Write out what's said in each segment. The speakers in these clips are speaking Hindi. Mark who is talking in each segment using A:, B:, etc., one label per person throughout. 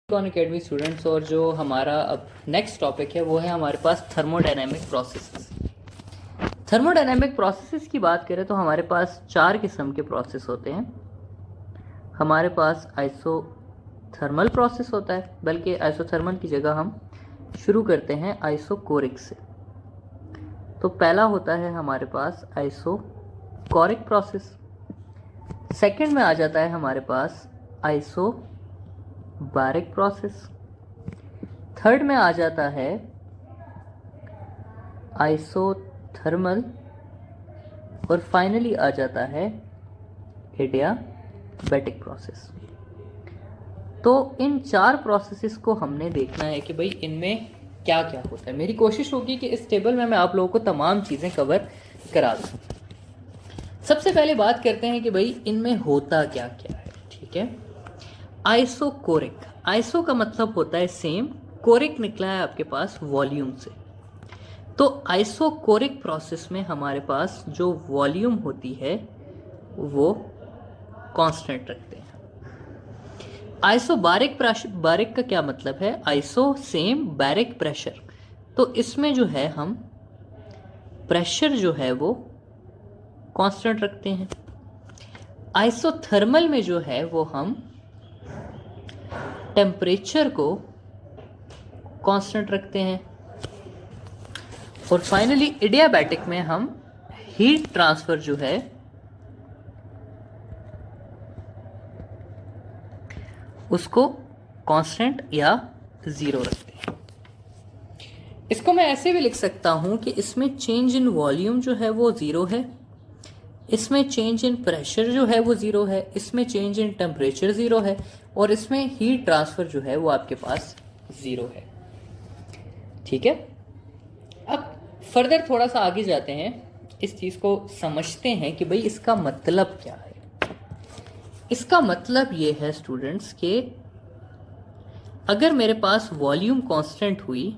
A: अकेडमी स्टूडेंट्स, और जो हमारा अब नेक्स्ट टॉपिक है वो है हमारे पास थर्मोडायनेमिक प्रोसेसेस। थर्मोडायनेमिक प्रोसेसेस की बात करें तो हमारे पास चार किस्म के प्रोसेस होते हैं। हमारे पास आइसोथर्मल प्रोसेस होता है, बल्कि आइसोथर्मल की जगह हम शुरू करते हैं आइसोकोरिक से। तो पहला होता है हमारे पास आइसोकोरिक प्रोसेस। सेकंड में आ जाता है हमारे पास आइसोबारिक प्रोसेस। थर्ड में आ जाता है आइसोथर्मल, और फाइनली आ जाता है एडियाबैटिक प्रोसेस। तो इन चार प्रोसेसेस को हमने देखना है कि भाई इनमें क्या क्या होता है। मेरी कोशिश होगी कि इस टेबल में मैं आप लोगों को तमाम चीज़ें कवर करा दूँ। सबसे पहले बात करते हैं कि भाई इनमें होता क्या क्या है। ठीक है, आइसोकोरिक। आइसो का मतलब होता है सेम, कोरिक निकला है आपके पास वॉल्यूम से। तो आइसोकोरिक प्रोसेस में हमारे पास जो वॉल्यूम होती है वो कांस्टेंट रखते हैं। आइसोबारिक बारिक का क्या मतलब है? Iso same, baric pressure. तो इसमें जो है हम प्रेशर जो है वो कांस्टेंट रखते हैं। आइसोथर्मल में जो है वो हम टेम्परेचर को कांस्टेंट रखते हैं। और फाइनली एडियाबैटिक में हम हीट ट्रांसफर जो है उसको कांस्टेंट या जीरो रखते हैं। इसको मैं ऐसे भी लिख सकता हूं कि इसमें चेंज इन वॉल्यूम जो है वो जीरो है, इसमें चेंज इन प्रेशर जो है वो जीरो है, इसमें चेंज इन टेम्परेचर जीरो है, और इसमें हीट ट्रांसफर जो है वो आपके पास जीरो है। ठीक है, अब फर्दर थोड़ा सा आगे जाते हैं, इस चीज को समझते हैं कि भाई इसका मतलब क्या है। इसका मतलब ये है स्टूडेंट्स कि अगर मेरे पास वॉल्यूम कांस्टेंट हुई,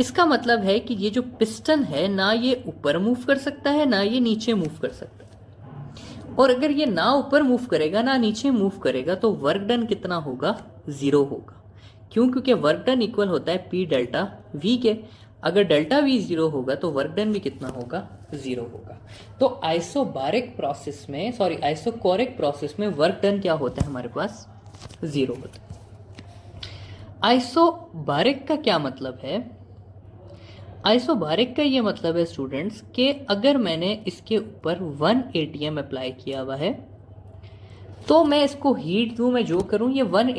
A: इसका मतलब है कि ये जो पिस्टन है ना ये ऊपर मूव कर सकता है ना ये नीचे मूव कर सकता है। और अगर ये ना ऊपर मूव करेगा ना नीचे मूव करेगा तो वर्क डन कितना होगा? जीरो होगा। क्यों? क्योंकि वर्क डन इक्वल होता है पी डेल्टा वी के। अगर डेल्टा वी जीरो होगा तो वर्क डन भी कितना होगा? जीरो होगा। तो आइसोबारिक प्रोसेस में, सॉरी आइसोकोरिक प्रोसेस में वर्क डन क्या होता है? हमारे पास जीरो होता है। आइसोबारिक का क्या मतलब है? आइसोबारिक का ये मतलब है स्टूडेंट्स कि अगर मैंने इसके ऊपर 1 atm अप्लाई किया हुआ है तो मैं इसको हीट दूं, मैं जो करूं, ये 1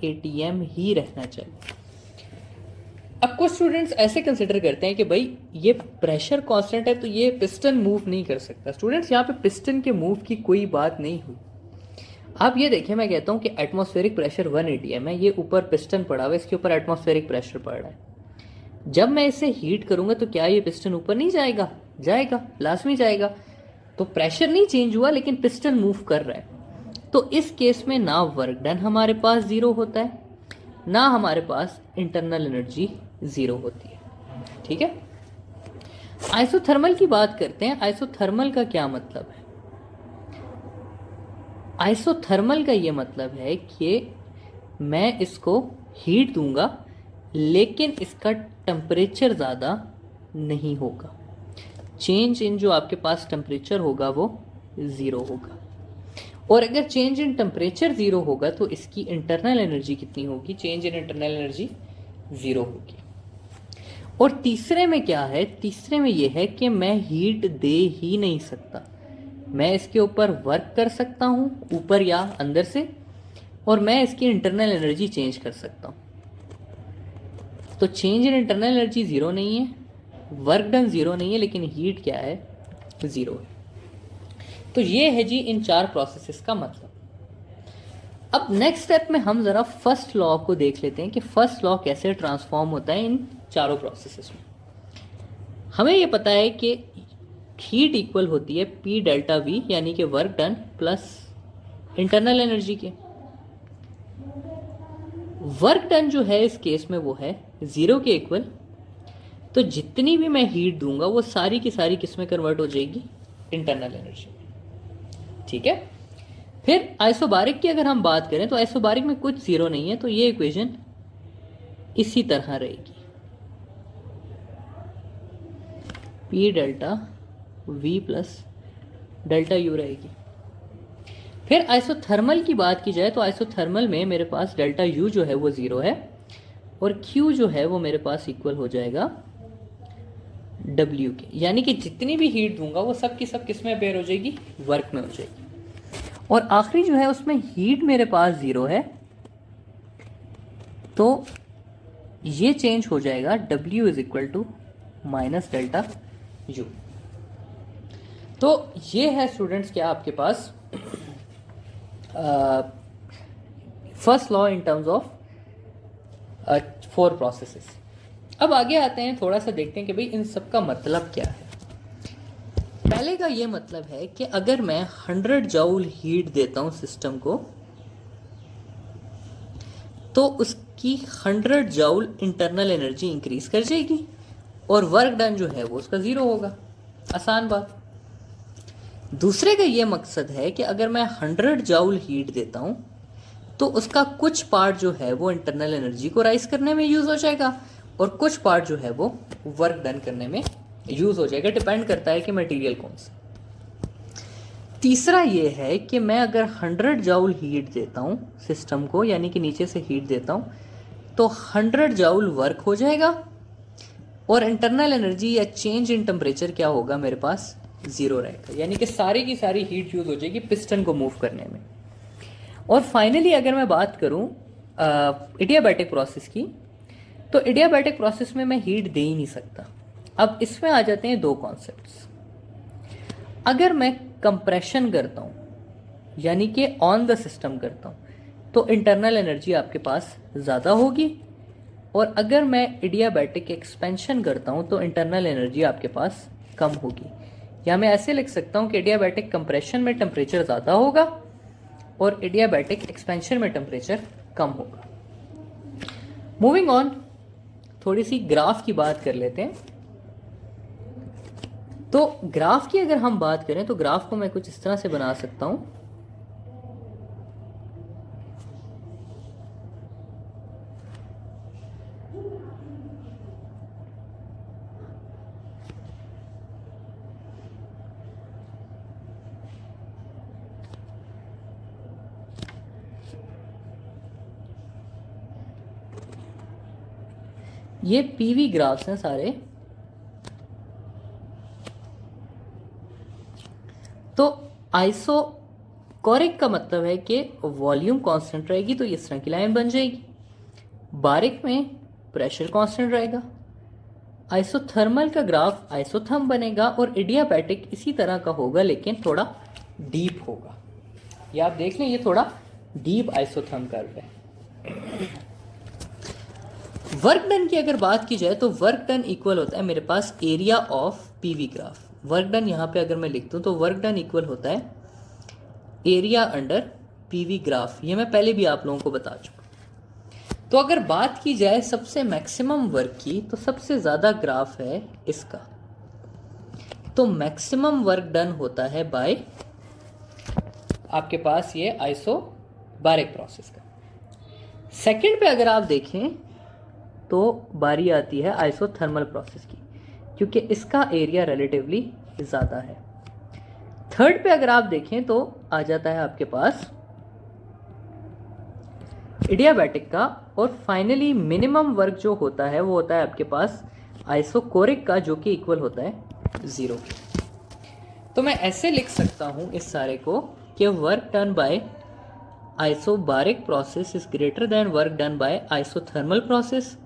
A: atm ही रहना चाहिए। अब कुछ स्टूडेंट्स ऐसे कंसिडर करते हैं कि भाई ये प्रेशर कांस्टेंट है तो ये पिस्टन मूव नहीं कर सकता। स्टूडेंट्स यहाँ पे पिस्टन के मूव की कोई बात नहीं हुई। आप ये देखिए, मैं कहता हूँ कि एटमॉस्फेरिक प्रेशर 1 atm है, ये ऊपर पिस्टन पड़ा हुआ है, इसके ऊपर एटमॉस्फेरिक प्रेशर पड़ रहा है। जब मैं इसे हीट करूंगा तो क्या ये पिस्टन ऊपर नहीं जाएगा? जाएगा, लाजमी जाएगा। तो प्रेशर नहीं चेंज हुआ लेकिन पिस्टन मूव कर रहा है। तो इस केस में ना वर्क डन हमारे पास जीरो होता है, ना हमारे पास इंटरनल एनर्जी जीरो होती है। ठीक है, आइसोथर्मल की बात करते हैं। आइसोथर्मल का क्या मतलब है? आइसोथर्मल का ये मतलब है कि मैं इसको हीट दूंगा लेकिन इसका टेम्परेचर ज़्यादा नहीं होगा। चेंज इन जो आपके पास टेम्परेचर होगा वो ज़ीरो होगा। और अगर चेंज इन टेम्परेचर ज़ीरो होगा तो इसकी इंटरनल एनर्जी कितनी होगी? Change in internal energy zero होगी। और तीसरे में क्या है? तीसरे में ये है कि मैं हीट दे ही नहीं सकता। मैं इसके ऊपर वर्क कर सकता हूँ ऊपर या अंदर से, और मैं इसकी इंटरनल एनर्जी चेंज कर सकता हूँ। तो change in internal energy zero नहीं है, वर्क डन जीरो नहीं है, लेकिन हीट क्या है? जीरो है। तो ये है जी इन चार प्रोसेसेस का मतलब। अब नेक्स्ट स्टेप में हम जरा फर्स्ट लॉ को देख लेते हैं कि फर्स्ट लॉ कैसे ट्रांसफॉर्म होता है इन चारों प्रोसेसेस में। हमें ये पता है कि हीट इक्वल होती है पी डेल्टा वी, यानी कि work done plus internal energy के। वर्क डन जो है इस केस में वो है जीरो के इक्वल। तो जितनी भी मैं हीट दूंगा वो सारी की सारी किस में कन्वर्ट हो जाएगी? इंटरनल एनर्जी में। ठीक है, फिर आइसोबारिक की अगर हम बात करें तो आइसोबारिक में कुछ जीरो नहीं है, तो ये इक्वेशन इसी तरह रहेगी, P delta we plus delta U रहेगी। फिर आइसोथर्मल की बात की जाए तो आइसोथर्मल में मेरे पास डेल्टा यू जो है वो ज़ीरो है और क्यू जो है वो मेरे पास इक्वल हो जाएगा डब्ल्यू के, यानी कि जितनी भी हीट दूंगा वो सब की सब किस में बेयर हो जाएगी, वर्क में हो जाएगी। और आखिरी जो है उसमें हीट मेरे पास ज़ीरो है, तो ये चेंज हो जाएगा W is equal to minus delta U. तो ये है स्टूडेंट्स क्या आपके पास first law in terms of 4 processes. अब आगे आते हैं, थोड़ा सा देखते हैं कि भाई इन सब का मतलब क्या है। पहले का ये मतलब है कि अगर मैं 100 जूल हीट देता हूं सिस्टम को, तो उसकी 100 जूल इंटरनल एनर्जी इंक्रीज कर जाएगी और वर्क डन जो है वो उसका ज़ीरो होगा। आसान बात। दूसरे का ये मकसद है कि अगर मैं 100 जूल हीट देता हूं तो उसका कुछ पार्ट जो है वो इंटरनल एनर्जी को राइज करने में यूज हो जाएगा और कुछ पार्ट जो है वो वर्क डन करने में यूज हो जाएगा, डिपेंड करता है कि मटेरियल कौन सा। तीसरा ये है कि मैं अगर 100 जूल हीट देता हूं सिस्टम को, यानी कि नीचे से हीट देता हूं, तो 100 जूल वर्क हो जाएगा और इंटरनल एनर्जी या चेंज इन टेम्परेचर क्या होगा, मेरे पास ज़ीरो रहेगा, यानी कि सारी की सारी हीट यूज हो जाएगी पिस्टन को मूव करने में। और फाइनली अगर मैं बात करूं एडियाबैटिक प्रोसेस की, तो एडियाबैटिक प्रोसेस में मैं हीट दे ही नहीं सकता। अब इसमें आ जाते हैं 2 कॉन्सेप्ट्स। अगर मैं कंप्रेशन करता हूं यानी कि ऑन द सिस्टम करता हूं, तो इंटरनल एनर्जी आपके पास ज़्यादा होगी, और अगर मैं एडियाबैटिक एक्सपेंशन करता हूं तो इंटरनल एनर्जी आपके पास कम होगी। या मैं ऐसे लिख सकता हूं कि एडियाबैटिक कंप्रेशन में टेम्परेचर ज़्यादा होगा और एडियाबैटिक एक्सपेंशन में टेम्परेचर कम होगा। मूविंग ऑन, थोड़ी सी ग्राफ की बात कर लेते हैं। तो ग्राफ की अगर हम बात करें तो ग्राफ को मैं कुछ इस तरह से बना सकता हूं। ये पीवी ग्राफ्स हैं सारे। तो आइसोकोरिक का मतलब है कि वॉल्यूम कांस्टेंट रहेगी, तो इस तरह की लाइन बन जाएगी। बारिक में प्रेशर कांस्टेंट रहेगा। आइसोथर्मल का ग्राफ आइसोथर्म बनेगा और एडियाबैटिक इसी तरह का होगा लेकिन थोड़ा डीप होगा। ये आप देख लें, ये थोड़ा डीप आइसोथर्म कर्व है। वर्क डन की अगर बात की जाए तो वर्क डन इक्वल होता है मेरे पास area of PV graph. Work done यहाँ पे अगर मैं लिख दूँ तो वर्क डन इक्वल होता है एरिया अंडर पीवी ग्राफ। ये मैं पहले भी आप लोगों को बता चुका। तो अगर बात की जाए सबसे मैक्सिमम वर्क की, तो सबसे ज़्यादा ग्राफ है इसका। तो मैक्सिमम वर्क डन होता है बाय आपके पास ये आइसोबारिक प्रोसेस का। सेकंड पे अगर आप देखें तो बारी आती है आइसोथर्मल प्रोसेस की, क्योंकि इसका एरिया रिलेटिवली ज़्यादा है। थर्ड पे अगर आप देखें तो आ जाता है आपके पास एडियाबैटिक का, और फाइनली मिनिमम वर्क जो होता है वो होता है आपके पास आइसोकोरिक का, जो कि इक्वल होता है 0 के। तो मैं ऐसे लिख सकता हूं इस सारे को कि work done by isobaric process is greater than work done by isothermal process,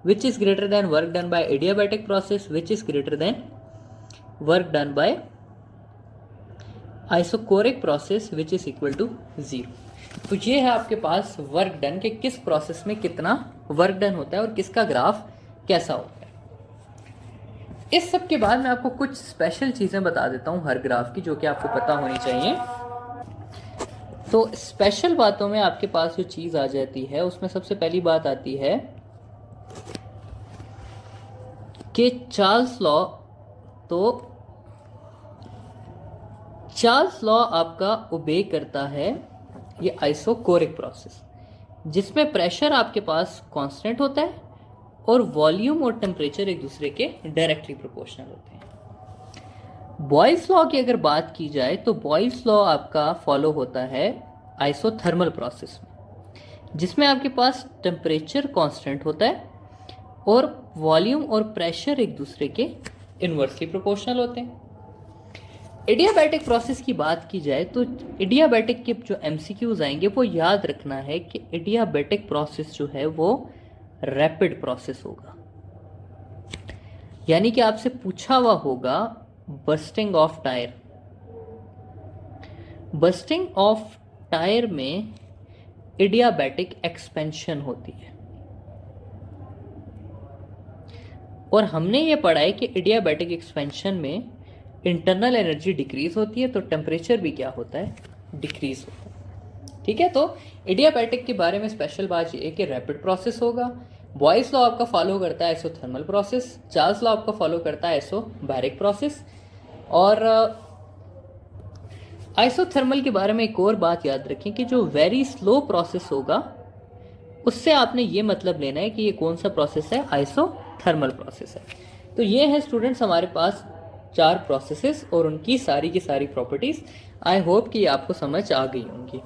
A: which is greater than work done by adiabatic process, which is greater than work done by isocoric process, which is equal to 0। तो ये है आपके पास वर्क डन के किस प्रोसेस में कितना वर्क डन होता है और किसका ग्राफ कैसा होता है। इस सब के बाद मैं आपको कुछ स्पेशल चीज़ें बता देता हूँ हर ग्राफ की, जो कि आपको पता होनी चाहिए। तो स्पेशल बातों में आपके पास जो चीज़ आ जाती है उसमें सबसे पहली बात आती है कि चार्ल्स लॉ। तो चार्ल्स लॉ आपका ओबे करता है ये आइसोकोरिक प्रोसेस, जिसमें प्रेशर आपके पास कांस्टेंट होता है और वॉल्यूम और टेम्परेचर एक दूसरे के डायरेक्टली प्रोपोर्शनल होते हैं। बॉयल्स लॉ की अगर बात की जाए तो बॉयल्स लॉ आपका फॉलो होता है आइसोथर्मल प्रोसेस में, जिसमें आपके पास टेम्परेचर कांस्टेंट होता है और वॉल्यूम और प्रेशर एक दूसरे के इन्वर्सली प्रोपोर्शनल होते हैं। एडियाबैटिक प्रोसेस की बात की जाए तो एडियाबैटिक के जो एमसीक्यूज आएंगे वो याद रखना है कि एडियाबैटिक प्रोसेस जो है वो रैपिड प्रोसेस होगा, यानी कि आपसे पूछा हुआ होगा bursting of tyre. Bursting of tyre में एडियाबैटिक एक्सपेंशन होती है और हमने ये पढ़ा है कि एडियाबैटिक एक्सपेंशन में इंटरनल एनर्जी डिक्रीज होती है तो टेम्परेचर भी क्या होता है, डिक्रीज होता है। ठीक है, तो एडियाबैटिक के बारे में स्पेशल बात ये है कि रैपिड प्रोसेस होगा। बॉयल्स लॉ आपका फॉलो करता है आइसोथर्मल प्रोसेस, चार्ल्स लॉ आपका फॉलो करता है आइसोबैरिक प्रोसेस। और आइसोथर्मल के बारे में एक और बात याद रखें कि जो वेरी स्लो प्रोसेस होगा उससे आपने ये मतलब लेना है कि ये कौन सा प्रोसेस है, आइसोथर्मल प्रोसेस है। तो ये है स्टूडेंट्स हमारे पास 4 प्रोसेसेस और उनकी सारी की सारी प्रॉपर्टीज। आई होप कि ये आपको समझ आ गई होंगी।